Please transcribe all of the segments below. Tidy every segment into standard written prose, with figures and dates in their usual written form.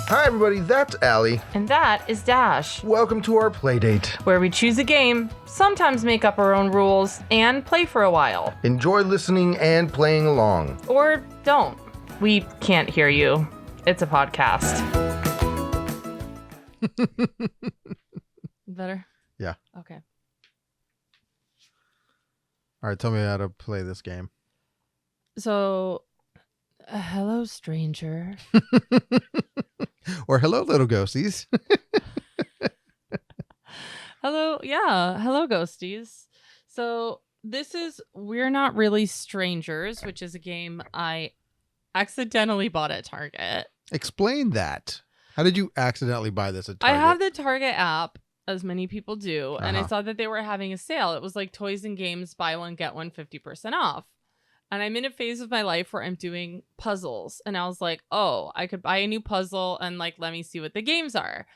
Hi everybody, that's Allie. And that is Dash, Welcome to our Playdate. where we choose a game, sometimes make up our own rules, and play for a while. Enjoy listening and playing along. Or don't. We can't hear you. It's a podcast. Better? Yeah. Okay. All right, tell me how to play this game. So, hello, stranger. Or hello, little ghosties. Hello, ghosties. So, this is We're Not Really Strangers, which is a game I accidentally bought at Target. Explain that. How did you accidentally buy this at I Target? have the Target app, as many people do, and I Uh-huh. saw that they were having a sale. It was like toys and games, buy one, get one, 50% off. And I'm in a phase of my life where I'm doing puzzles. And I was like, oh, I could buy a new puzzle and like, let me see what the games are.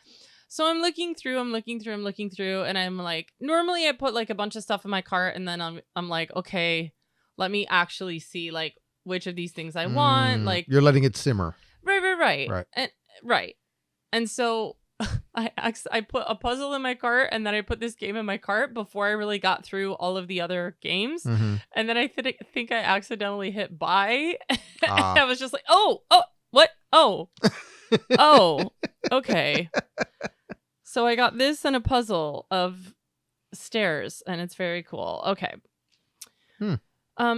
So I'm looking through, and I'm like, normally I put like a bunch of stuff in my cart, and then I'm like, okay, let me actually see like which of these things I want. Like, you're letting it simmer. Right. And so I put a puzzle in my cart, and then I put this game in my cart before I really got through all of the other games. Mm-hmm. And then I think I accidentally hit buy. And I was just like, what? Oh, okay. So I got this and a puzzle of stairs, and it's very cool. Okay.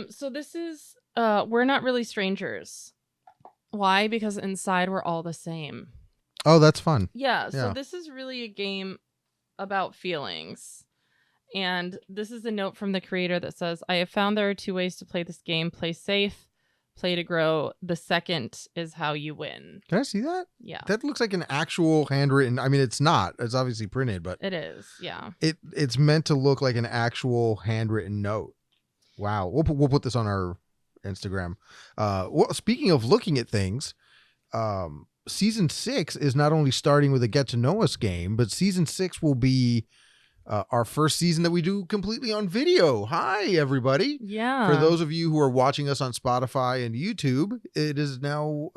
So this is We're Not Really Strangers. Why? Because inside we're all the same. Oh, that's fun. Yeah, so Yeah. this is really a game about feelings. And this is a note from the creator that says, I have found there are two ways to play this game. Play safe, play to grow. The second is how you win. Can I see that? Yeah. That looks like an actual handwritten. I mean, it's not. It's obviously printed, but It is, yeah. it's meant to look like an actual handwritten note. Wow. We'll put this on our Instagram. Well, speaking of looking at things, Season 6 is not only starting with a Get to Know Us game, but Season 6 will be our first season that we do completely on video. Hi, everybody. Yeah. For those of you who are watching us on Spotify and YouTube, it is now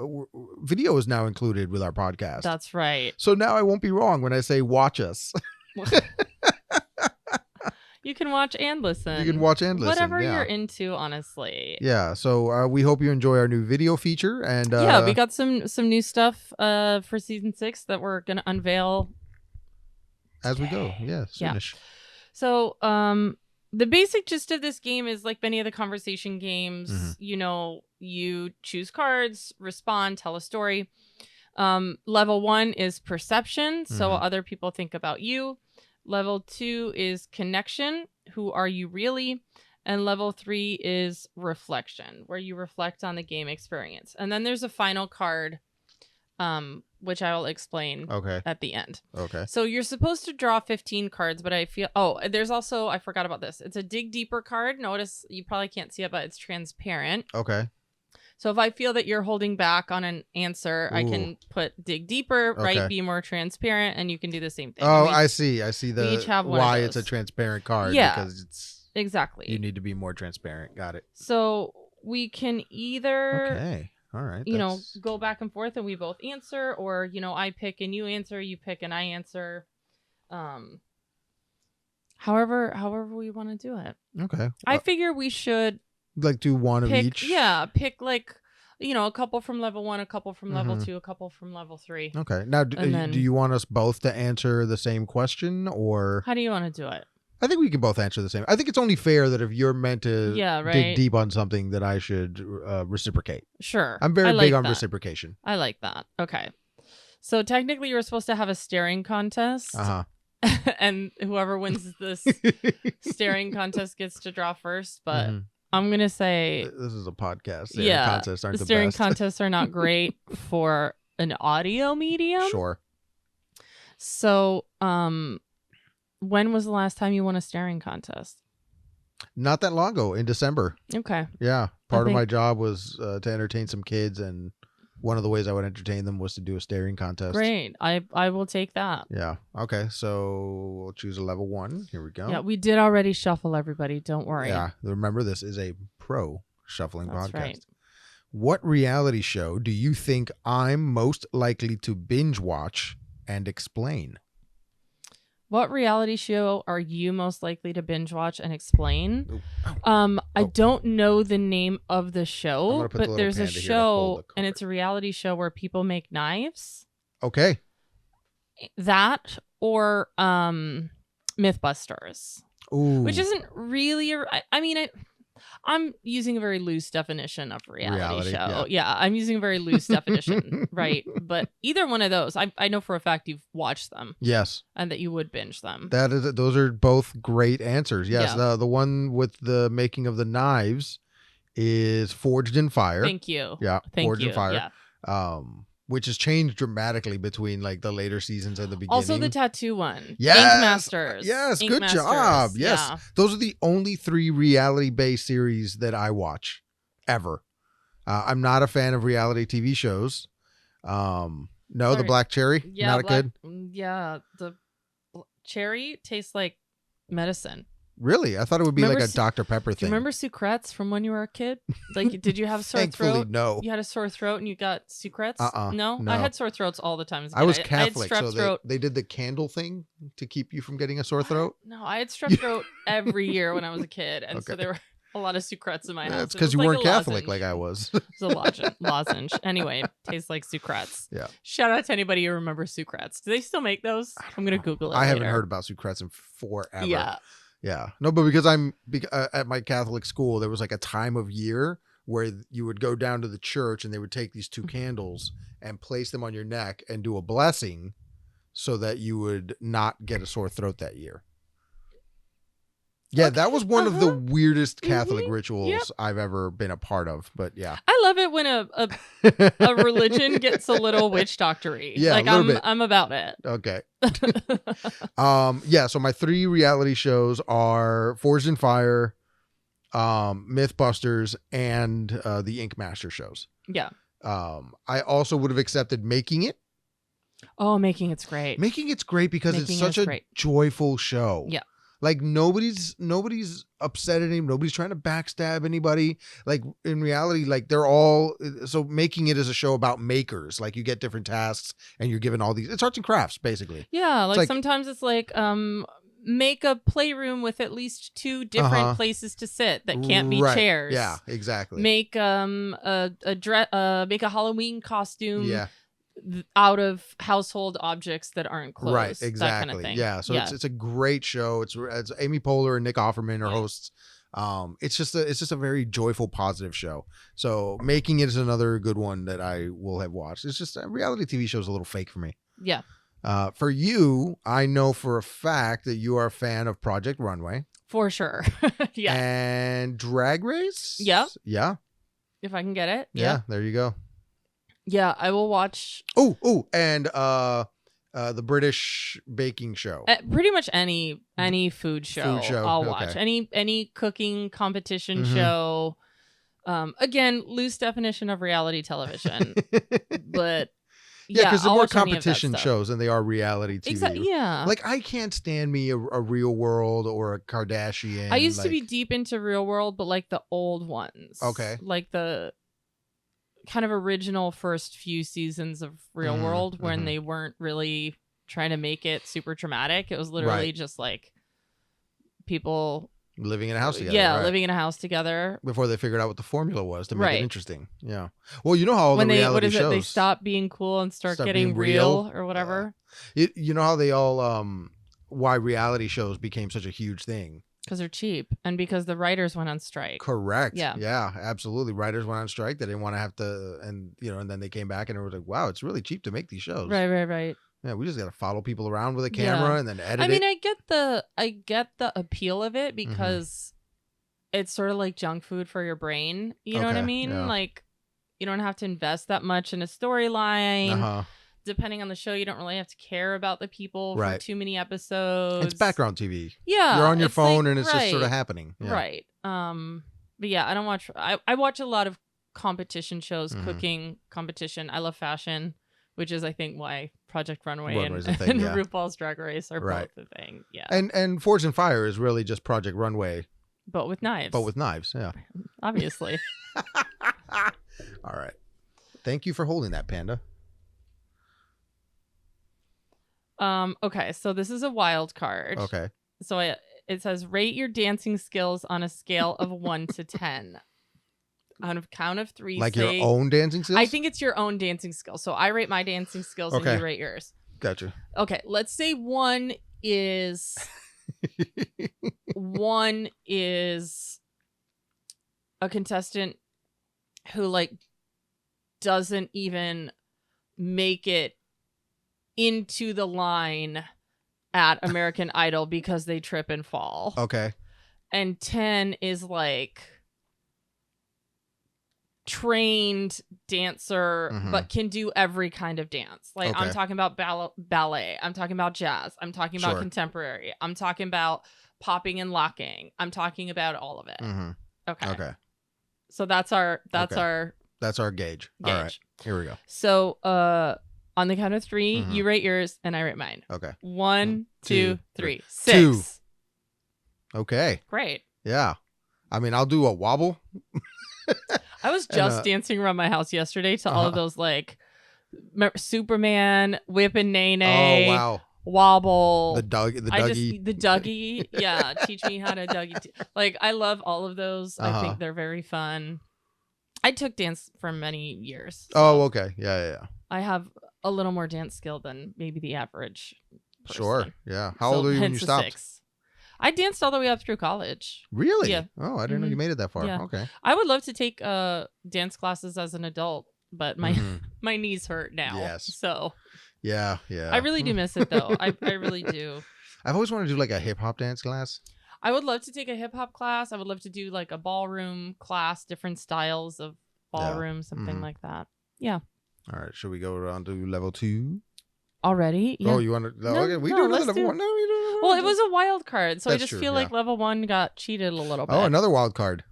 video is now included with our podcast. That's right. So now I won't be wrong when I say watch us. You can watch and listen. You can watch and listen. Whatever yeah. you're into, honestly. Yeah. So we hope you enjoy our new video feature. And yeah, we got some new stuff for Season 6 that we're going to unveil as we go. Yeah. Soonish. So, the basic gist of this game is like many of the conversation games, Mm-hmm. you know, you choose cards, respond, tell a story. Level 1 is perception. So Mhm. other people think about you. Level 2 is connection. Who are you really? And level 3 is reflection, where you reflect on the game experience. And then there's a final card, which I will explain at the end. Okay. So you're supposed to draw 15 cards, but I feel... Oh, there's also... I forgot about this. It's a dig deeper card. Notice you probably can't see it, but it's transparent. Okay. So if I feel that you're holding back on an answer, I can put dig deeper, right? Be more transparent, and you can do the same thing. Oh, I see. I see we each have one why of it's a those. transparent card. Yeah. Because it's... Exactly. You need to be more transparent. Got it. So we can either... Okay. All right. You know, go back and forth and we both answer, or, you know, I pick and you answer, you pick and I answer. However we want to do it. Okay. I figure we should like do one of each. Yeah, pick like, you know, a couple from level 1, a couple from level 2, a couple from level 3. Okay. Now, do you want us both to answer the same question, or how do you want to do it? I think we can both answer the same. I think it's only fair that if you're meant to dig deep on something, that I should reciprocate. Sure. I'm very big on reciprocation. I like that. Okay. So technically you're supposed to have a staring contest. Uh-huh. And whoever wins this staring contest gets to draw first, but I'm going to say... This is a podcast. Contests aren't the staring best. contests are not great for an audio medium. Sure. So, when was the last time you won a staring contest? Not that long ago, in December. Okay. Yeah. Part of my job was to entertain some kids, and one of the ways I would entertain them was to do a staring contest. Great. I will take that. Yeah. Okay. So we'll choose a level 1. Here we go. Yeah, we did already shuffle, everybody. Don't worry. Yeah. Remember, this is a pro shuffling That's podcast. Right. What reality show do you think I'm most likely to binge watch and explain? What reality show are you most likely to binge watch and explain? Ooh. I don't know the name of the I'm show, gonna put the but little there's a panda here to hold show the and card. it's a reality show where people make knives. Okay. That or Mythbusters, Ooh. which isn't really I'm using a very loose definition of reality show. Yeah, I'm using a very loose definition, right? But either one of those, I know for a fact you've watched them. Yes. And that you would binge them. Those are both great answers. Yes. Yeah. The one with the making of the knives is Forged in Fire. Thank you. Yeah. Forged in Fire. Yeah. Which has changed dramatically between like the later seasons and the beginning. Also the tattoo one. Yes. Ink Masters. Yes. Ink Good Masters. job. Yes. Yeah. Those are the only 3 reality-based series that I watch ever. I'm not a fan of reality TV shows. No, Sorry. The Black Cherry. Yeah, Not good. Yeah, the cherry tastes like medicine. Really? I thought it would be Remember like a Dr. Pepper Do thing. you remember Sucrets from when you were a kid? Like, did you have sore Thankfully, throat? no. You had a sore throat and you got Sucrets? No. I had sore throats all the time as a kid. I was I had Catholic, strep so throat. they did the candle thing to keep you from getting a sore throat. No, I had strep throat every year when I was a kid, and so Okay. there were a lot of Sucrets in my house. That's It because was you like weren't a Catholic lozenge. like I was. It was a lozenge. Anyway, tastes like Sucrets. Yeah. Shout out to anybody who remembers Sucrets. Do they still make those? I'm gonna Google it. I haven't later. heard about Sucrets in forever. Yeah. Yeah. No, but because at my Catholic school, there was like a time of year where you would go down to the church and they would take these 2 candles and place them on your neck and do a blessing so that you would not get a sore throat that year. Yeah, that was one of the weirdest Catholic rituals I've ever been a part of. But yeah, I love it when a religion gets a little witch doctory. Yeah, like a little bit. I'm about it. Okay. Yeah, so my 3 reality shows are Forged in Fire, Mythbusters, and the Ink Master shows. Yeah. I also would have accepted Making It. Oh, Making It's great. Making It's great because Making it's such It's a great. joyful show. Yeah. Like nobody's upset at him. Nobody's trying to backstab anybody. Like in reality, like they're all, so Making It is a show about makers. Like you get different tasks and you're given all these, it's arts and crafts basically. Yeah, like like- sometimes it's like make a playroom with at least 2 different places to sit that can't be Right. chairs. Yeah, exactly. Make make a Halloween costume Yeah. out of household objects that aren't clothes. Right, That exactly. kind of thing. Yeah, so it's a great show. It's Amy Poehler and Nick Offerman are hosts. It's just a very joyful, positive show. So Making It is another good one that I will have watched. It's just reality TV show is a little fake for me. Yeah. For you, I know for a fact that you are a fan of Project Runway. For sure. Yeah. And Drag Race. Yeah. Yeah. If I can get it. Yeah. There you go. Yeah, I will watch And the British baking show. pretty much any food show. I'll watch. Okay. Any cooking competition Mhm. show. Again, loose definition of reality television, but Yeah, because they're I'll more watch any of that competition stuff. shows than they are reality TV. Exactly. Yeah. Like I can't stand me a Real World or a Kardashian. I used to be like- deep into Real World, but like the old ones. Okay. Like the kind of original first few seasons of Real World when they weren't really trying to make it super dramatic. It was literally Right. just like people living in a house together. right? living in a house together. Before they figured out what the formula was to make Right. it interesting. Yeah. Well, you know how all When the they reality shows they stop being cool and start Start getting being real. real or whatever. You know how they all why reality shows became such a huge thing. Because they're cheap and because the writers went on strike. Correct. Yeah. Yeah, absolutely. Writers went on strike. They didn't want to have to, and then they came back and it was like, wow, it's really cheap to make these shows. Right. Yeah, we just got to follow people around with a camera Yeah. and then edit I mean, it. I get the appeal of it Mm-hmm. because it's sort of like junk food for your brain. You know what I Okay, mean? yeah. Like you don't have to invest that much in a storyline. Uh-huh. Depending on the show, you don't really have to care about the people for Right. too many episodes. It's background TV. Yeah. You're on your it's phone like- and it's just sort of right, happening. Yeah. Right. But yeah, I don't watch. I watch a lot of competition shows, Mhm. cooking competition. I love fashion, which is I think why Project Runway Runway's a and, thing, and yeah. RuPaul's Drag Race are Right. both a thing. Yeah. And Forged in Fire is really just Project Runway, but with knives. but with knives. Yeah. obviously. All right. Thank you for holding that, Panda. Okay, so this is a wild card. Okay. So it says rate your dancing skills on a scale of 1 to 10. On a count of 3, Like say, your own dancing skills? I think it's your own dancing skills. So I rate my dancing skills and Okay. you rate yours. Gotcha. Okay, let's say one is a contestant who like doesn't even make it into the line at American Idol because they trip and fall. Okay. And 10 is like trained dancer but can do every kind of dance. Like I'm Okay. talking about ballet, I'm talking about jazz, I'm talking about Sure. contemporary, I'm talking about popping and locking, I'm talking about all of it. Okay. Okay. So that's our That's our gauge. All right. gauge. Here we go. So on the count of 3, you rate yours and I rate mine. Okay. 1, 2, 2, 3, 2. 6. Okay. Great. Yeah. I mean, I'll do a wobble. I was just dancing around my house yesterday to all of those like Superman, whip and nay nay. Oh, wow. Wobble. The Dougie. The Dougie. Yeah. Teach me how to Dougie. Like, I love all of those. I think they're very fun. I took dance for many years. So Oh, okay. Yeah. I have a little more dance skill than maybe the average person. Sure. Yeah. How old are you when you hence the stopped? 6. I danced all the way up through college. Really? Yeah. Oh, I didn't know you made it that far. Yeah. Okay. I would love to take dance classes as an adult, but my knees hurt now. Yes. So Yeah. I really do miss it though. I really do. I've always wanted to do like a hip hop dance class. I would love to take a hip hop class. I would love to do like a ballroom class, different styles of ballroom, something like that. Yeah. All right. Should we go on to level 2? Already? Yeah. Oh, you want to? No, Okay. We no, do another let's level do 1. No, you don't. Well, it was a wild card, so I That's just true, feel like yeah. level 1 got cheated a little bit. Oh, another wild card.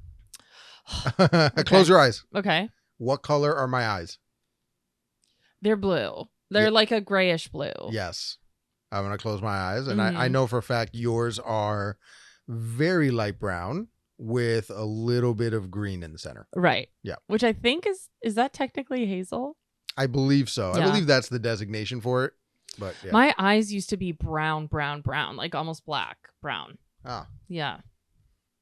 Close your eyes. Okay. What color are my eyes? They're blue. They're Yeah. like a grayish blue. Yes. I'm going to close my eyes. And Mm-hmm. I know for a fact yours are very light brown with a little bit of green in the center. Right. Yeah. Which I think is that technically hazel? I believe so. I Yeah. believe that's the designation for it. But yeah. My eyes used to be brown, like almost black brown. Ah. Yeah.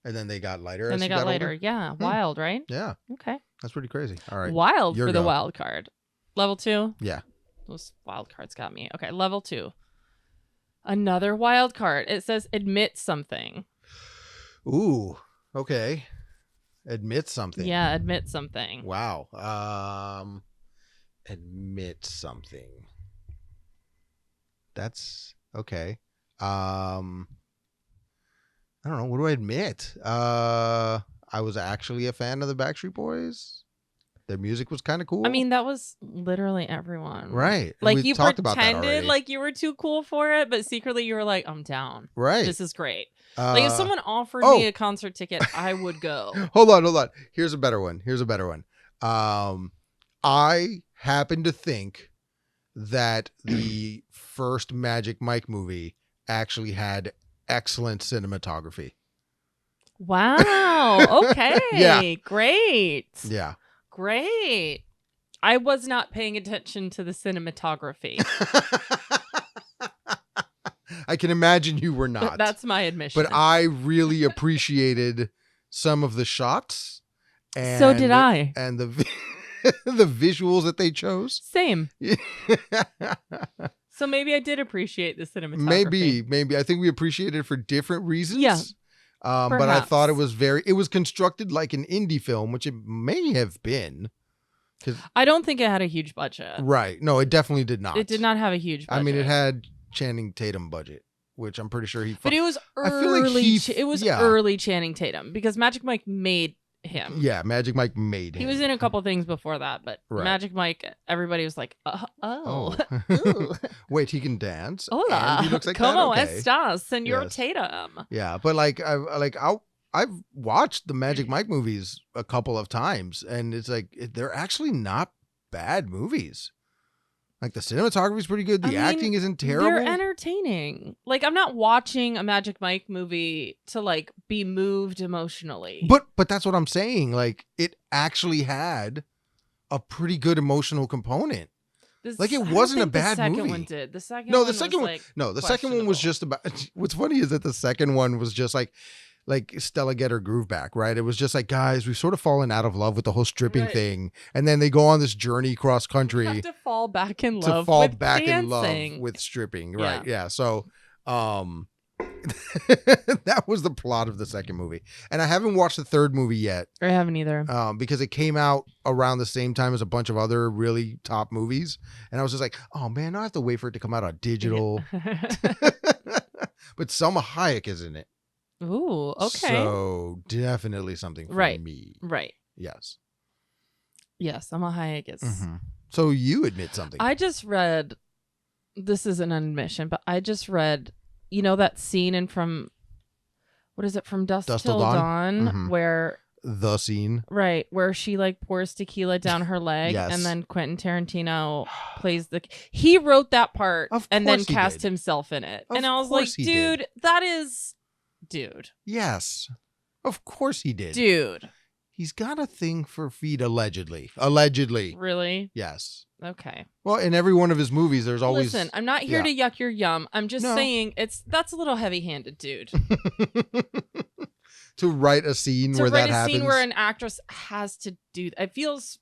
And then they got lighter. And as they you got lighter. older? Yeah. Wild, right? Yeah. Okay. That's pretty crazy. All right. Wild Your for the go. wild card. Level 2? Yeah. Those wild cards got me. Okay. Level 2. Another wild card. It says admit something. Ooh. Okay. Admit something. Yeah. Admit something. Wow. Admit something. That's okay. I don't know. What do I admit? I was actually a fan of the Backstreet Boys. Their music was kind of cool. I mean, that was literally everyone. right. Like We you talked about that pretended already. like you were too cool for it, but secretly you were like, I'm down. right. This is great. Like if someone offered me a concert ticket, I would go. Hold on. Here's a better one. I happen to think that the first Magic Mike movie actually had excellent cinematography. Wow. Okay. Yeah. Great. Yeah. Great. I was not paying attention to the cinematography. I can imagine you were not. That's my admission. But I really appreciated some of the shots. And, so did I. And the the visuals that they chose. Same. So maybe I did appreciate the cinematography. Maybe. I think we appreciated it for different reasons. Yeah. But I thought it was constructed like an indie film, which it may have been. I don't think it had a huge budget. Right. No, it definitely did not. It did not have a huge budget. I mean, it had Channing Tatum budget, which I'm pretty sure he. But it was I feel like early. Early Channing Tatum because Magic Mike made him. Yeah, Magic Mike made him. He was in a couple things before that, but Right. Magic Mike, everybody was like, oh. Wait, he can dance. Hola, and he looks like como that? Okay. estás, Senor Yes. Tatum? Yeah, but I've watched the Magic Mike movies a couple of times, and it's like they're actually not bad movies. Like the cinematography is pretty good. The acting isn't terrible. They're entertaining. Like I'm not watching a Magic Mike movie to like be moved emotionally. But that's what I'm saying. Like it actually had a pretty good emotional component. Like, it I don't wasn't a think the bad second movie. one did. The second No, one the second was one. like No, the second one was questionable. just about. What's funny is that the second one was just like Stella get her groove back, right? It was just like, guys, we've sort of fallen out of love with the whole stripping Right. thing, and then they go on this journey cross You country have to fall back in to love fall with back in love dancing. with stripping, Yeah. right? Yeah. So, that was the plot of the second movie, and I haven't watched the third movie yet. I haven't either. Because it came out around the same time as a bunch of other really top movies, and I was just like, oh man, I have to wait for it to come out on digital. But Selma Hayek is in it. Ooh, okay. So definitely something for Right. me. Right. Yes. Yes, I'm a Hayek. Mhm. So you admit something. I just read, this is an admission, but I just read, you know, that scene in from, what is it, From Dusk Till Dawn, Mhm. where, The scene. right, where she like pours tequila down her leg, Yes. and then Quentin Tarantino plays he wrote that part Of and then course he cast did. himself in it. Of And I was like, course he did. dude, that is, dude. Yes. Of course he did. Dude. He's got a thing for feet, allegedly. Allegedly. Really? Yes. Okay. Well, in every one of his movies, there's always. Listen, I'm not here to yuck your yum. I'm just No. saying that's a little heavy-handed, dude. To write a scene To where write that a happens. scene where an actress has to do it feels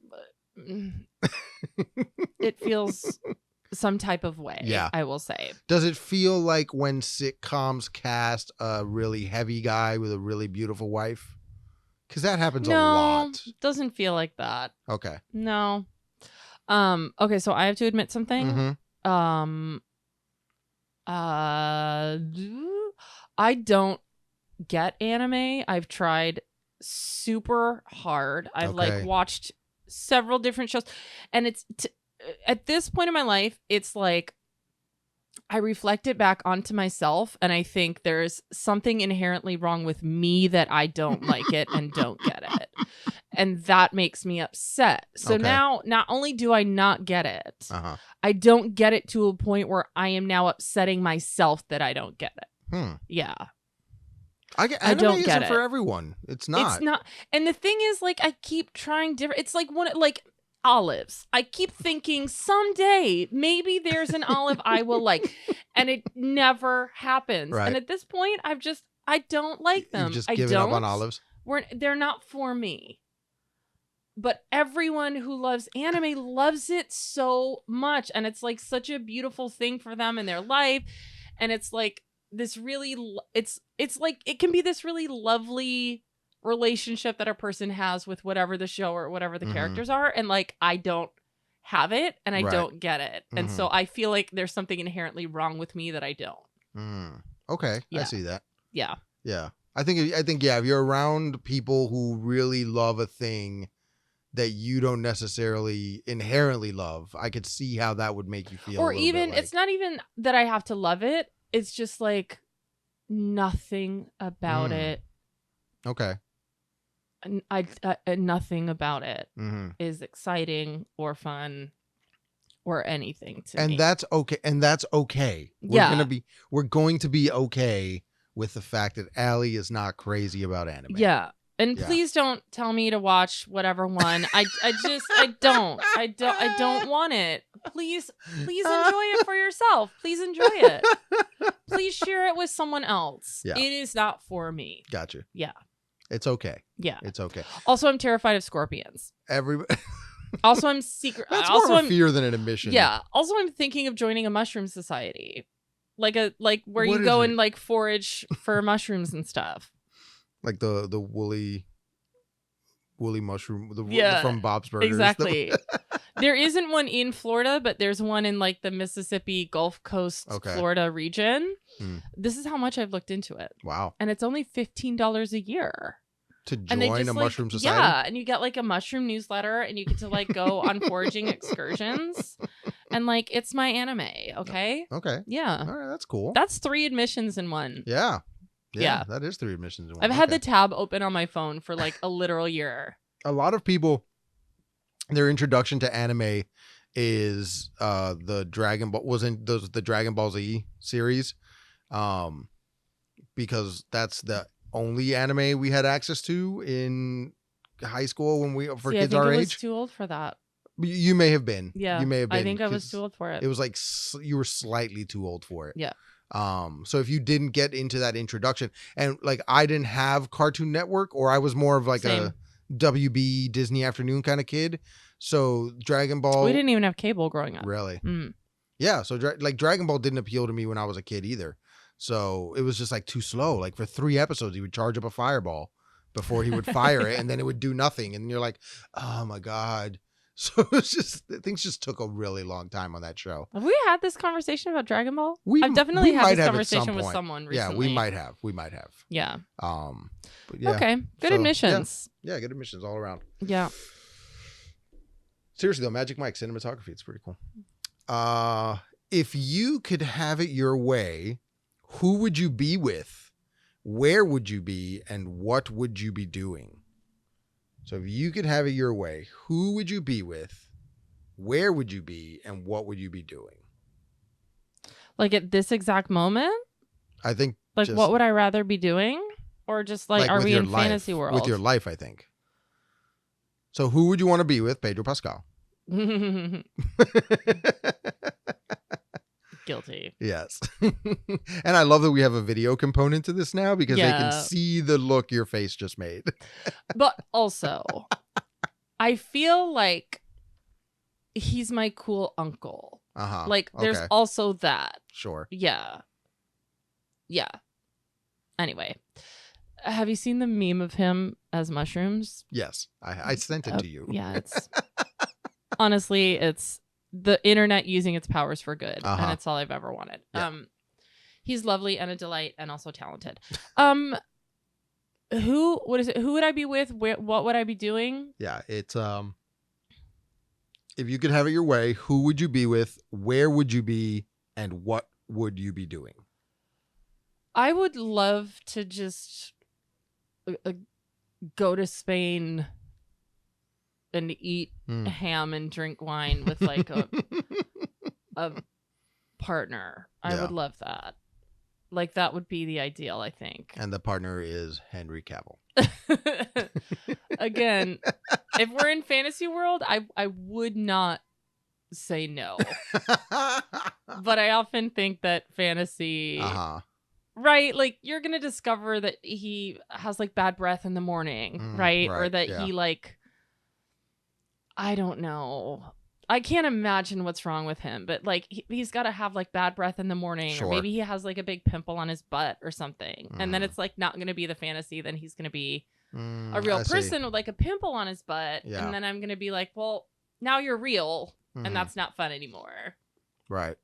it feels some type of way. Yeah. I will say. Does it feel like when sitcoms cast a really heavy guy with a really beautiful wife? Because that happens a No, lot. doesn't feel like that. Okay. No. Okay, so I have to admit something. Mhm. I don't get anime. I've tried super hard. I've Okay. like watched several different shows, and it's at this point in my life, it's like I reflect it back onto myself, and I think there's something inherently wrong with me that I don't like it and don't get it, and that makes me upset. So Okay. now, not only do I not get it, Uh-huh. I don't get it to a point where I am now upsetting myself that I don't get it. Yeah. I don't isn't get for it. everyone. It's not. It's not. And the thing is, like, I keep trying different. It's like like olives. I keep thinking someday maybe there's an olive I will like, and it never happens. Right. And at this point, I don't like them. You've just I given don't. up on olives. They're not for me. But everyone who loves anime loves it so much, and it's like such a beautiful thing for them in their life, and it's like this really it's like it can be this really lovely relationship that a person has with whatever the show or whatever the Mhm. characters are, and like I don't have it and I Right. don't get it, and so I feel like there's something inherently wrong with me that I don't. Okay. I Yeah. see that. Yeah. Yeah. I think yeah, if you're around people who really love a thing that you don't necessarily inherently love, I could see how that would make you feel. Or a little even bit like, it's not even that I have to love it, it's just like nothing about it. Okay. Nothing about it Mm-hmm. is exciting or fun or anything to me. And that's okay. And that's okay. Yeah. We're going to be okay with the fact that Allie is not crazy about anime. Yeah. And Yeah. please don't tell me to watch whatever one. I don't want it. Please enjoy it for yourself. Please enjoy it. Please share it with someone else. Yeah. It is not for me. Gotcha. Yeah. It's okay. Yeah. It's okay. Also, I'm terrified of scorpions. Everybody. Also, I'm secret. That's also, more of a I'm fear than an admission. Yeah. Also, I'm thinking of joining a mushroom society, like where What you is go it? and like forage for mushrooms and stuff. Like the woolly mushroom Yeah, from Bob's Burgers. Exactly. There isn't one in Florida, but there's one in like the Mississippi Gulf Coast, Okay. Florida region. Hmm. This is how much I've looked into it, Wow. and it's only $15 a year. To And they join just a like, mushroom society? yeah, and you get like a mushroom newsletter, and you get to like go on foraging excursions, and like it's my anime. Okay. Okay. Yeah. All right. That's cool. That's 3 admissions in one. Yeah. Yeah. That is 3 admissions in one. I've had Okay. the tab open on my phone for like a literal year. A lot of people, their introduction to anime is the Dragon Ball the Dragon Ball Z series, because that's the only anime we had access to in high school when See, I kids think our it was age. too old for that. You may have been. Yeah. You may have been. I think I was 'cause too old for it. It was like you were slightly too old for it. Yeah. So if you didn't get into that introduction, and like I didn't have Cartoon Network, or I was more of like Same. a WB Disney Afternoon kind of kid. So Dragon Ball. We didn't even have cable growing up. Really? Mm. Yeah. So like Dragon Ball didn't appeal to me when I was a kid either. So it was just like too slow. Like for 3 episodes, he would charge up a fireball before he would fire it, and then it would do nothing. And you're like, oh my God. So it's just, things just took a really long time on that show. Have we had this conversation about Dragon Ball? We I've definitely we had might this have at some conversation with point. someone Yeah, recently. we might have. We might have. Yeah. But yeah. Okay. Good So, admissions. Yeah, good admissions all around. Yeah. Seriously though, Magic Mike cinematography, it's pretty cool. If you could have it your way, who would you be with? Where would you be? And what would you be doing? So if you could have it your way, who would you be with? Where would you be? And what would you be doing? Like at this exact moment? I think Like just, what would I rather be doing? Or just like are with we your in life, fantasy world? With your life, I think. So who would you want to be with? Pedro Pascal. Guilty. Yes. And I love that we have a video component to this now because they Yeah. can see the look your face just made. But also, I feel like he's my cool uncle. Uh-huh. Like there's Okay. also that. Sure. Yeah. Yeah. Anyway, have you seen the meme of him as mushrooms? Yes. I sent it to you. Yeah, it's honestly, it's the internet using its powers for good, Uh-huh. and it's all I've ever wanted. Yeah. He's lovely and a delight, and also talented. Who would I be with? What would I be doing? Yeah. It's if you could have it your way, who would you be with? Where would you be? And what would you be doing? I would love to just go to Spain and eat Hmm. ham and drink wine with like a partner. I Yeah. would love that. Like that would be the ideal, I think. And the partner is Henry Cavill. Again, if we're in fantasy world, I would not say no. But I often think that fantasy, Uh-huh. right? Like you're going to discover that he has like bad breath in the morning, right? Or right, that yeah. he like, I don't know. I can't imagine what's wrong with him, but like he's got to have like bad breath in the morning, Sure. or maybe he has like a big pimple on his butt or something. And then Mhm. it's like not going to be the fantasy. Then he's going to be a I real see. person with like a pimple on his butt. Yeah. And then I'm going to be like, well, now you're real. Mhm. And that's not fun anymore. Right.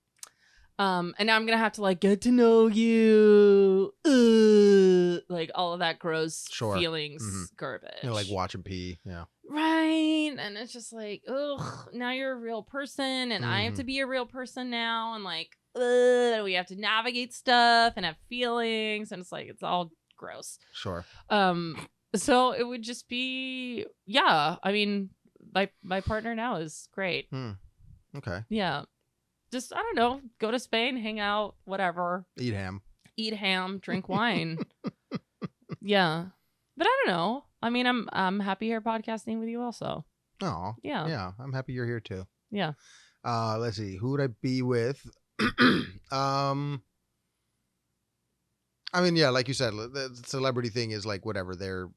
And now I'm going to have to like get to know you. Like all of that gross Sure. feelings Mhm. garbage. You know, like watching pee. Yeah. Right. And it's just like, ugh, now you're a real person and I have Mhm. to be a real person now. And like, ugh, we have to navigate stuff and have feelings. And it's like, it's all gross. Sure. So it would just be, yeah. I mean, my partner now is great. Okay. Yeah. Just, I don't know, go to Spain, hang out, whatever. Eat ham. Eat ham, drink wine. Yeah. But I don't know. I mean, I'm happy here podcasting with you also. Oh. Yeah. Yeah. I'm happy you're here too. Yeah. Let's see. Who would I be with? I mean, yeah, like you said, the celebrity thing is like whatever. They're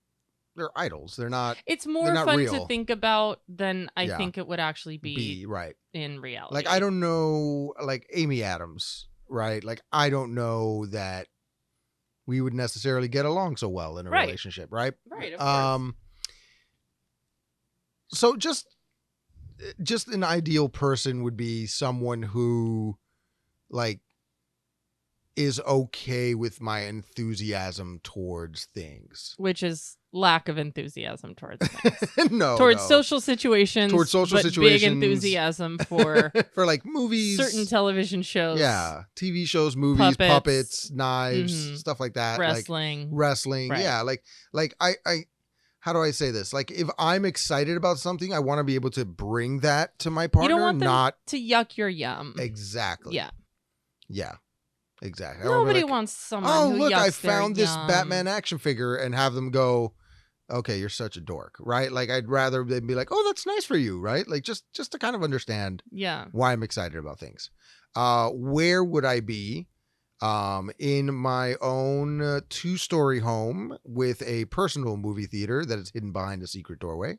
idols. They're not It's more not fun real. to think about than I Yeah. think it would actually be right. in reality. Like I don't know, like Amy Adams, right? Like I don't know that we would necessarily get along so well in a Right. relationship, right? Right, of course. So just an ideal person would be someone who like is okay with my enthusiasm towards things. Which is lack of enthusiasm towards things. No. Towards no. social situations. Towards social but situations. big enthusiasm for for like movies, certain television shows. yeah, TV shows, movies, puppets, Puppets. knives, Mhm. stuff like that. Wrestling. Like wrestling. Right. Yeah. Like I how do I say this? Like if I'm excited about something, I want to be able to bring that to my partner. You don't want them not to yuck your yum. exactly. Yeah. Yeah. Exactly. I wanna be Nobody like, wants someone oh, who look, I yucks their found this yum. Batman action figure and have them go, okay, you're such a dork, right? Like I'd rather they'd be like, oh, that's nice for you, right? Like just to kind of understand Yeah. why I'm excited about things. Where would I be? In my own 2-story home with a personal movie theater that is hidden behind a secret doorway.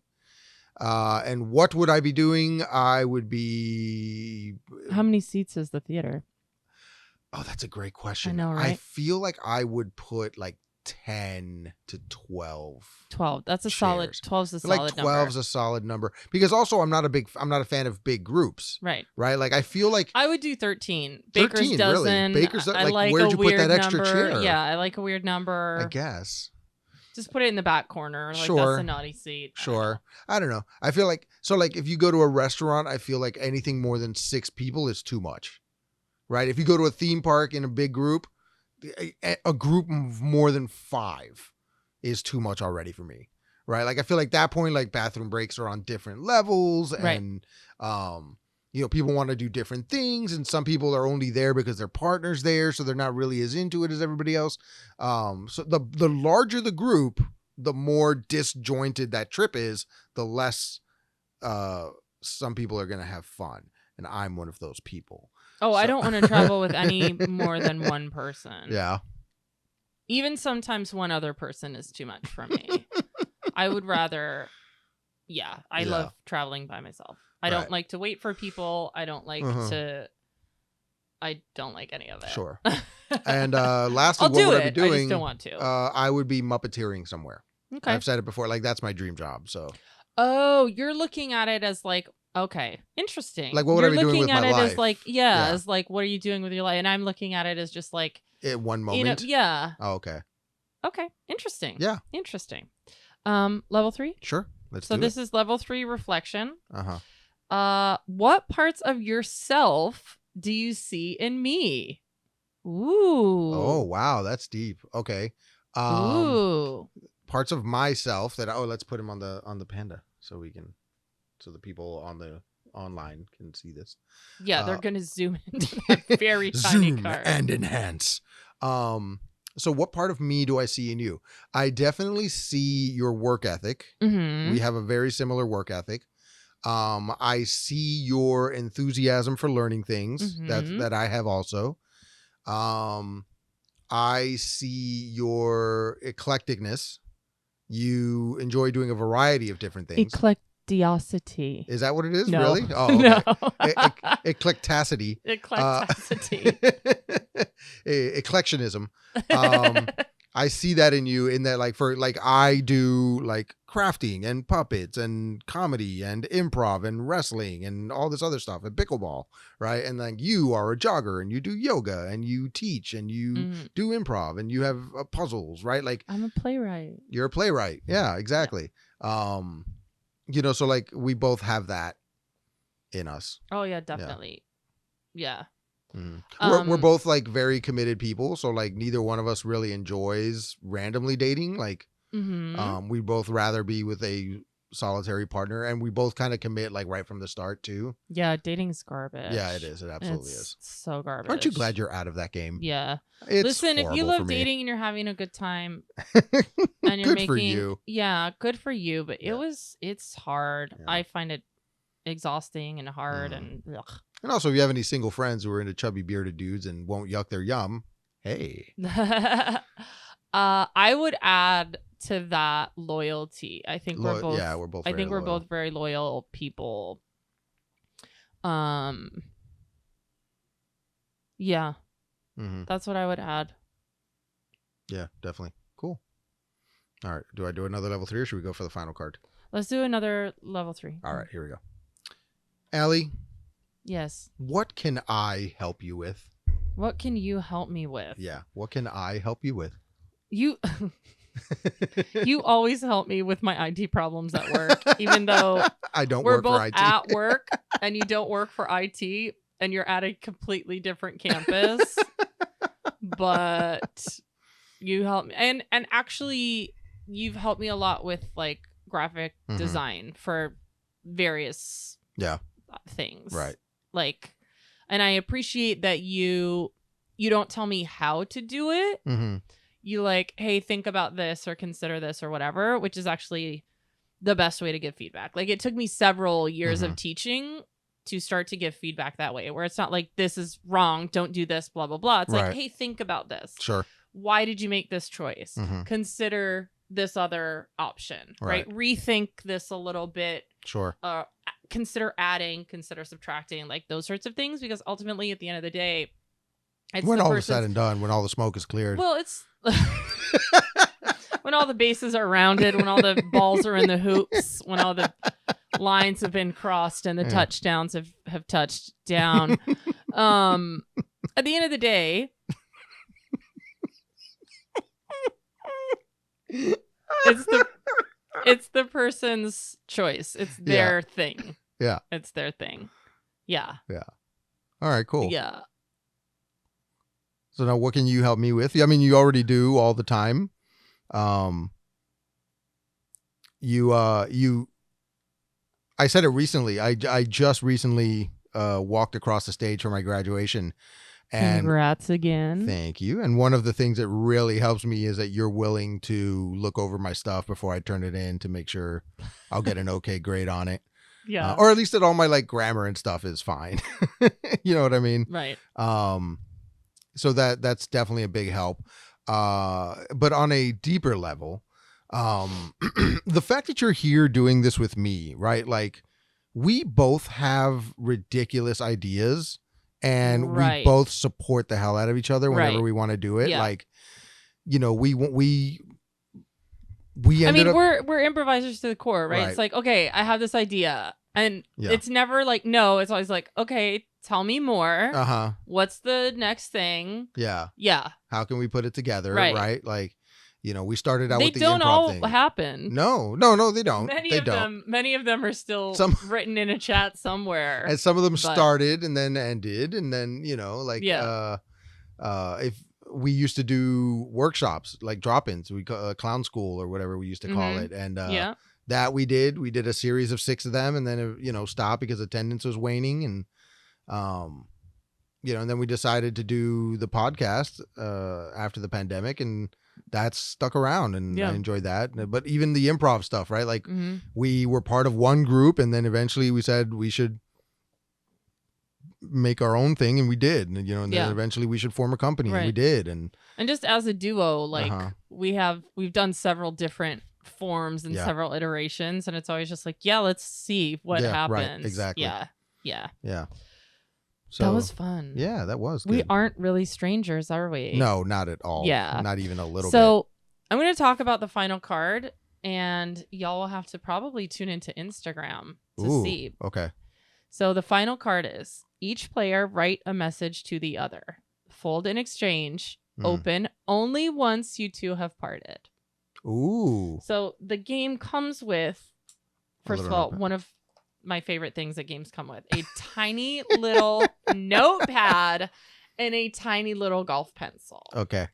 And what would I be doing? I would be. How many seats is the theater? Oh, that's a great question. I know, I right? feel like I would put like 10 to 12. 12. That's a solid. Chairs. 12's a Like solid 12's number. a solid number because also I'm not a fan of big groups, Right. right? Like I feel like I would do 13. 13, Baker's really? dozen. Baker's I like, like where'd a you put weird that extra number. chair? Yeah, I like a weird I number. guess. Just put it in the back corner. Like Sure. that's a naughty seat. Sure. I don't know. I feel like if you go to a restaurant, I feel like anything more than 6 people is too much. Right? If you go to a theme park in a big group, a group of more than 5 is too much already for me. Right? Like I feel like that point like bathroom breaks are on different levels and people want to do different things and some people are only there because their partner's there so they're not really as into it as everybody else. So the larger the group, the more disjointed that trip is, the less some people are going to have fun. And I'm one of those people. Oh, I don't want to travel with any more than one person. Yeah. Even sometimes one other person is too much for me. I would rather, I love traveling by myself. I don't like to wait for people. I don't like I don't like any of it. Sure. And lastly, I'll what do would it. I be doing? I just don't want to. I would be Muppeteering somewhere. Okay. I've said it before. Like that's my dream job. So. Oh, you're looking at it as like, okay, interesting. Like what would you're I be doing with my looking at it life? as like, as like, what are you doing with your life? And I'm looking at it as just like, At one moment. yeah. Oh, okay. Okay. Interesting. Yeah. Interesting. Level 3. Sure. Let's So do this it. is level 3 reflection. Uh-huh. What parts of yourself do you see in me? Ooh. Oh, wow. That's deep. Okay. Ooh. Parts of myself that, let's put him on the panda so the people on the online can see this. Yeah, they're going to zoom into that very tiny Zoom card. and enhance. So what part of me do I see in you? I definitely see your work ethic. Mm-hmm. We have a very similar work ethic. I see your enthusiasm for learning things that I have also. I see your eclecticness. You enjoy doing a variety of different things. Eclecticity. Is that what it is? No. Really? Oh, okay. No. Eclecticity. Eclecticity. Eclectionism. I see that in you in that I do like crafting and puppets and comedy and improv and wrestling and all this other stuff and pickleball, right? And like you are a jogger and you do yoga and you teach and you do improv and you have puzzles, right? Like I'm a playwright. you're a playwright. Yeah, exactly. So like we both have that in us. Oh yeah, definitely. Yeah. We're both like very committed people, so like neither one of us really enjoys randomly dating. Like we both rather be with a solitary partner, and we both kind of commit like right from the start too. Yeah, dating's garbage. Yeah, it is. It absolutely is. So garbage. Aren't you glad you're out of that game? Yeah. It's Listen, if you horrible for love me. dating and you're having a good time and you're Good making for you. Yeah, good for you, but it's hard. Yeah. I find it exhausting and hard and ugh. And also, if you have any single friends who are into chubby bearded dudes and won't yuck their yum, hey. I would add to that loyalty. I think we're both we're both. I think we're loyal. both very loyal people. Yeah. That's what I would add. Yeah, definitely. Cool. All right. Do I do another level 3 or should we go for the final card? Let's do another level 3. All right, here we go. Allie, Yes. what can I help you with? What can you help me with? Yeah, what can I help you with? You you always help me with my IT problems at work, even though I don't we're work both for IT. at work and you don't work for IT and you're at a completely different campus. But you help me and actually you've helped me a lot with like graphic design for various things. Right. Like, and I appreciate that you don't tell me how to do it. you like, hey, think about this or consider this or whatever, which is actually the best way to give feedback. Like, it took me several years of teaching to start to give feedback that way, where it's not like, this is wrong, don't do this, blah, blah, blah. It's like, hey, think about this. Sure. Why did you make this choice? Consider this other option, right? Rethink this a little bit. Sure. Consider adding, consider subtracting, like those sorts of things, because ultimately at the end of the day, it's when all is said and done, when all the smoke is cleared. Well, it's when all the bases are rounded, when all the balls are in the hoops, when all the lines have been crossed and the touchdowns have touched down. At the end of the day, it's the person's choice. It's their thing. Yeah. It's their thing. Yeah. Yeah. All right, cool. Yeah. So now what can you help me with? I mean, you already do all the time. I said it recently. I just recently walked across the stage for my graduation. And congrats again. Thank you. And one of the things that really helps me is that you're willing to look over my stuff before I turn it in to make sure I'll get an okay grade on it. Yeah. Or at least that all my like grammar and stuff is fine. You know what I mean? Right. So that's definitely a big help. But on a deeper level, the fact that you're here doing this with me, right? Like, we both have ridiculous ideas. And we both support the hell out of each other whenever we want to do it. Yeah. Like, you know, we ended up. We're improvisers to the core, right? It's like, okay, I have this idea, and it's never like no. It's always like, okay, tell me more. What's the next thing? Yeah. How can we put it together? Right. Like, you know, we started out with the improv thing. They don't all happen. No, they don't. Many of them are still written in a chat somewhere. And some of them started and then ended, and then, you know, like if we used to do workshops, like drop-ins, we call clown school or whatever we used to call it, and that we did a series of 6 of them, and then you know, stopped because attendance was waning, and you know, and then we decided to do the podcast after the pandemic, and that's stuck around, and I enjoyed that. But even the improv stuff, right? Like we were part of one group, and then eventually we said we should make our own thing, and we did. And you know, and then eventually we should form a company, and we did. And just as a duo, like we've done several different forms and several iterations, and it's always just like, let's see what happens. Right, exactly. Yeah. So, that was fun. Yeah, that was good. We aren't really strangers, are we? No, not at all. Yeah. Not even a little bit. So I'm going to talk about the final card, and y'all will have to probably tune into Instagram to see. Okay. So the final card is, each player write a message to the other. Fold in exchange. Open only once you two have parted. Ooh. So the game comes with, first of all, one of my favorite things that games come with, a tiny little notepad and a tiny little golf pencil. Okay.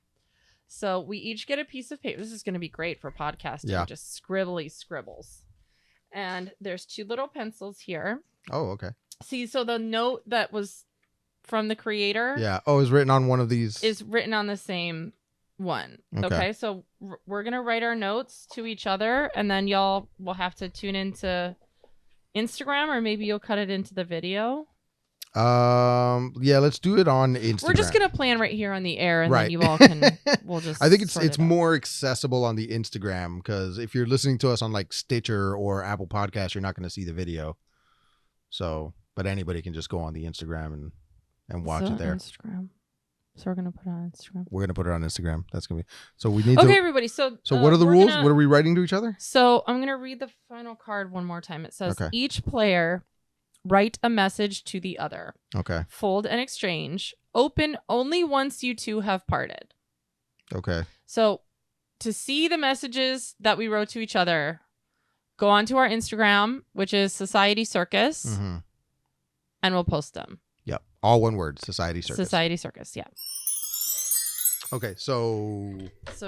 So we each get a piece of paper. This is going to be great for podcasting. Just scribbly scribbles. And there's 2 little pencils here. Oh, okay. See, so the note that was from the creator. Yeah. Oh, is written on one of these. Is written on the same one. Okay. So we're going to write our notes to each other, and then y'all will have to tune into Instagram, or maybe you'll cut it into the video. Yeah, let's do it on Instagram. We're just gonna plan right here on the air, and then you all can. We'll just. I think it's more accessible on the Instagram, because if you're listening to us on like Stitcher or Apple Podcasts, you're not going to see the video. So, but anybody can just go on the Instagram and watch it there. Instagram. So we're gonna put it on Instagram. We're gonna put it on Instagram. That's gonna be. So we need. Okay, everybody. So what are the rules? What are we writing to each other? So I'm gonna read the final card one more time. It says, each player write a message to the other. Okay. Fold and exchange. Open only once you two have parted. Okay. So to see the messages that we wrote to each other, go onto our Instagram, which is Society Circus, and we'll post them. Yep. All one word, Society Circus. Society Circus, yeah. Okay, so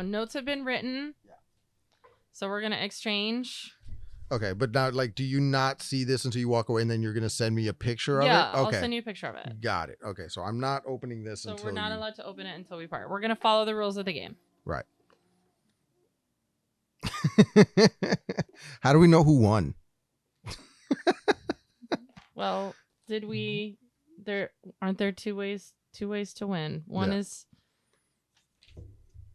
notes have been written. Yeah. So we're going to exchange. Okay, but now, like, do you not see this until you walk away, and then you're going to send me a picture of it? Yeah, I'll send you a picture of it. Got it. Okay, so I'm not opening this until we're not allowed to open it until we part. We're going to follow the rules of the game. Right. How do we know who won? Well, did we? There aren't there two ways to win. One is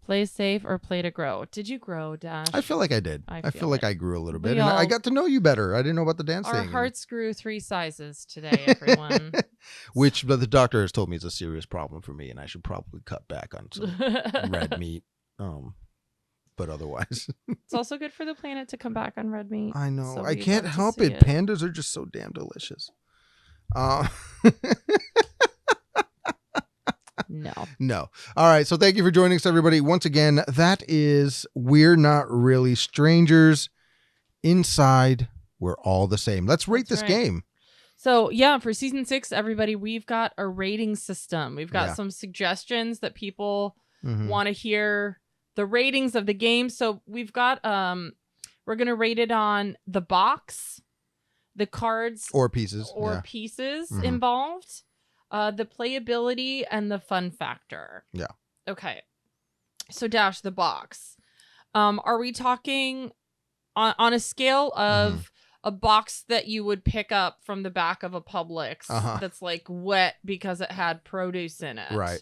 play safe or play to grow. Did you grow, Dash? I feel like I did. I feel like I grew a little bit. We And I all- got to know you better. I didn't know about the dance Our thing. hearts grew 3 sizes today, everyone. Which the doctor has told me is a serious problem for me, and I should probably cut back on some red meat. But otherwise, It's also good for the planet to come back on red meat. I know. So I we can't love to help see it. Pandas are just so damn delicious. No. No. All right. So thank you for joining us, everybody. Once again, that is We're Not Really Strangers. Inside, we're all the same. Let's rate That's this right. game. So yeah, for season 6, everybody, we've got a rating system. We've got some suggestions that people want to hear the ratings of the game. So we've got we're gonna rate it on the box, the cards Or pieces. pieces involved, the playability, and the fun factor. Yeah. Okay. So Dash, the box. Are we talking on a scale of a box that you would pick up from the back of a Publix that's like wet because it had produce in it? Right.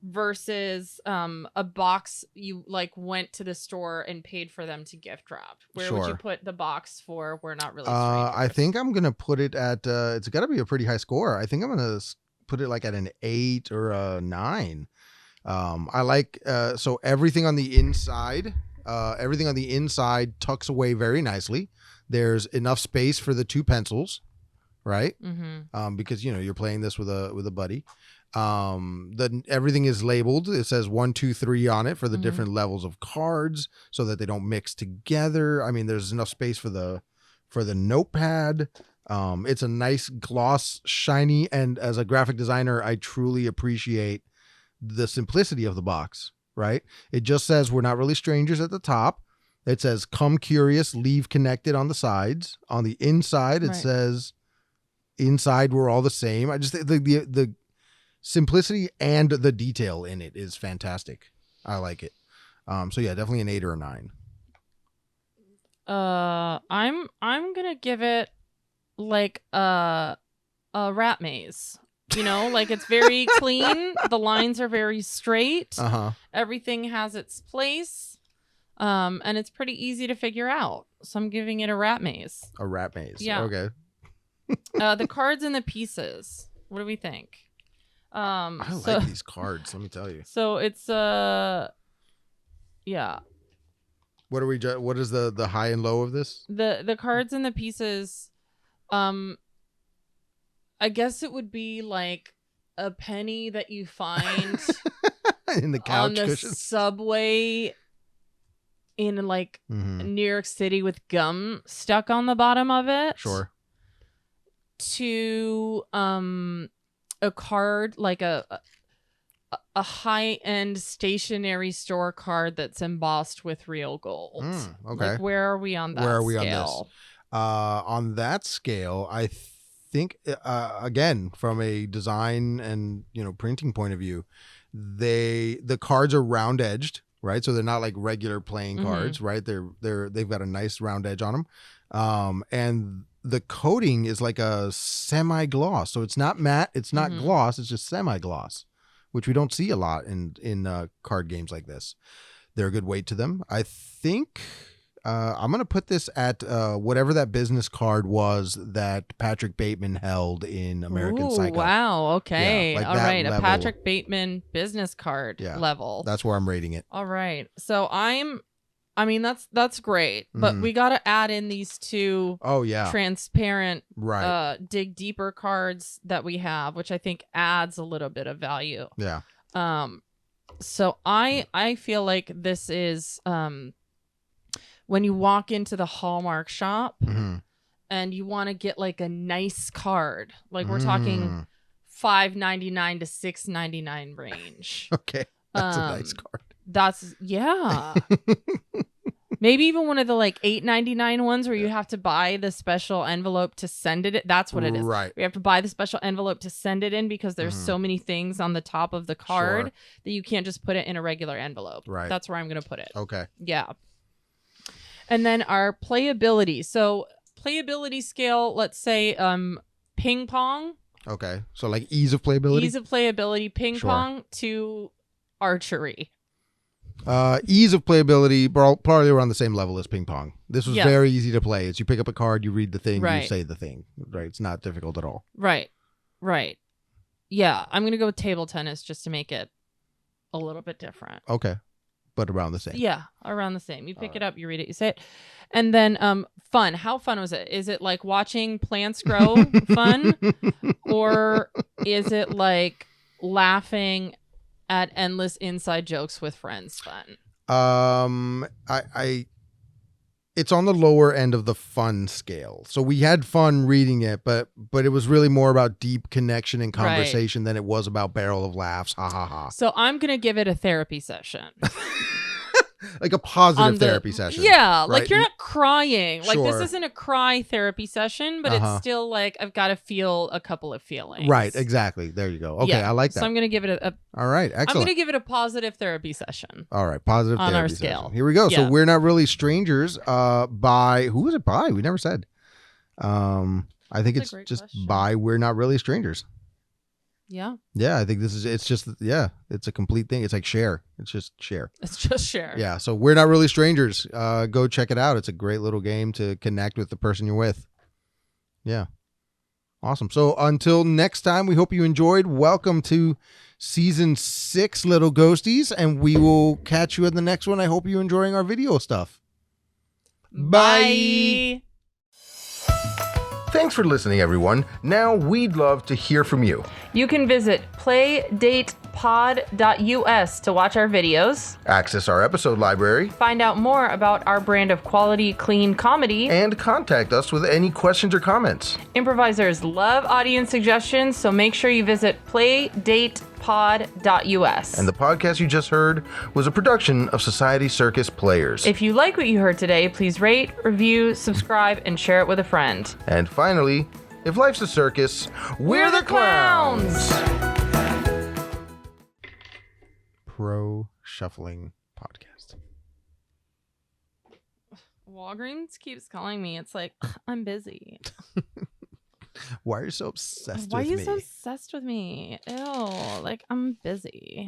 Versus a box you like went to the store and paid for them to gift wrap. Where would you put the box for We're Not Really Strangers? I think I'm going to put it at, it's got to be a pretty high score. I think I'm going to put it like at an 8 or a 9. I like, so everything on the inside tucks away very nicely. There's enough space for the 2 pencils, right? Because, you're playing this with a buddy. Everything is labeled. It says 1, 2, 3 on it for the different levels of cards so that they don't mix together. I mean, there's enough space for the notepad. It's a nice gloss, shiny, and as a graphic designer, I truly appreciate the simplicity of the box, right? It just says We're Not Really Strangers at the top. It says come curious, leave connected on the sides. On the inside, it says inside we're all the same. I just think the simplicity and the detail in it is fantastic. I like it. So yeah, definitely an 8 or a 9. I'm gonna give it like a rat maze. Like it's very clean. The lines are very straight. Everything has its place. And it's pretty easy to figure out. So I'm giving it a rat maze. A rat maze. Yeah. Okay. The cards and the pieces. What do we think? I like these cards, let me tell you. So it's yeah. What is the high and low of this? The cards and the pieces, I guess it would be like a penny that you find in the couch on the cushions. subway in like New York City with gum stuck on the bottom of it. Sure. To a card like a high-end stationery store card that's embossed with real gold. Okay. Like, where are we on that Where are we scale? on this? On that scale, I think again, from a design and printing point of view, the cards are round edged, right? So they're not like regular playing cards, right? They've got a nice round edge on them. And the coating is like a semi-gloss. So it's not matte, it's not gloss, it's just semi-gloss, which we don't see a lot in card games like this. They're a good weight to them. I think I'm going to put this at whatever that business card was that Patrick Bateman held in American Psycho. Wow. Okay. Yeah, like all that right. level. A Patrick Bateman business card level. That's where I'm rating it. All right. So I mean, that's great, but we got to add in these 2 transparent dig deeper cards that we have, which I think adds a little bit of value. Yeah. So I feel like this is when you walk into the Hallmark shop and you want to get like a nice card, like we're talking $5.99 to $6.99 range. Okay. That's a nice card. That's maybe even one of the like $8.99 ones where you have to buy the special envelope to send it. That's what it is. Right. We have to buy the special envelope to send it in because there's so many things on the top of the card that you can't just put it in a regular envelope. Right. That's where I'm going to put it. Okay. Yeah. And then our playability. So playability scale, let's say ping pong. Okay. So like ease of playability? Ease of playability, ping Sure. pong to archery. Ease of playability, probably around the same level as ping pong. This was Yeah. very easy to play. It's you pick up a card, you read the thing, you Right. say the thing. Right. It's not difficult at all. Right. Yeah, I'm going to go with table tennis just to make it a little bit different. Okay. But around the same. Yeah, around the same. You pick All it up, you read it, you say it. And then fun. How fun was it? Is it like watching plants grow fun? Or is it like laughing at endless inside jokes with friends fun? It's on the lower end of the fun scale. So we had fun reading it, but it was really more about deep connection and conversation than it was about barrel of laughs. Ha ha ha. So I'm going to give it a therapy session. Like a positive On the- therapy session. Yeah, right? like you're not crying. Like this Sure. isn't a cry therapy session, but Uh-huh. it's still like I've got to feel a couple of feelings. Right, exactly. There you go. Okay, Yeah. I like that. So I'm going to give it All right, I'm excellent. going to give it a positive therapy session. All right, positive on therapy our session. scale. Here we go. So Yeah. We're Not Really Strangers by, who was it by? We never said. I think That's a it's great just question. by We're Not Really Strangers. Yeah. Yeah, I think it's just, it's a complete thing. It's like share. It's just share. It's just share. Yeah, so We're Not Really Strangers. Go check it out. It's a great little game to connect with the person you're with. Yeah. Awesome. So until next time, we hope you enjoyed. Welcome to season 6, Little Ghosties, and we will catch you in the next one. I hope you're enjoying our video stuff. Bye. Thanks for listening, everyone. Now we'd love to hear from you. You can visit playdatepod.us to watch our videos, Access our episode library, find out more about our brand of quality, clean comedy. and contact us with any questions or comments. Improvisers love audience suggestions, so make sure you visit playdatepod.us. And the podcast you just heard was a production of Society Circus Players. If you like what you heard today, please rate, review, subscribe, and share it with a friend. And finally, if life's a circus, we're the clowns! Pro Shuffling Podcast. Walgreens keeps calling me. It's like, I'm busy. Why are you so obsessed Why are with you me? so obsessed with me? Ew, like I'm busy.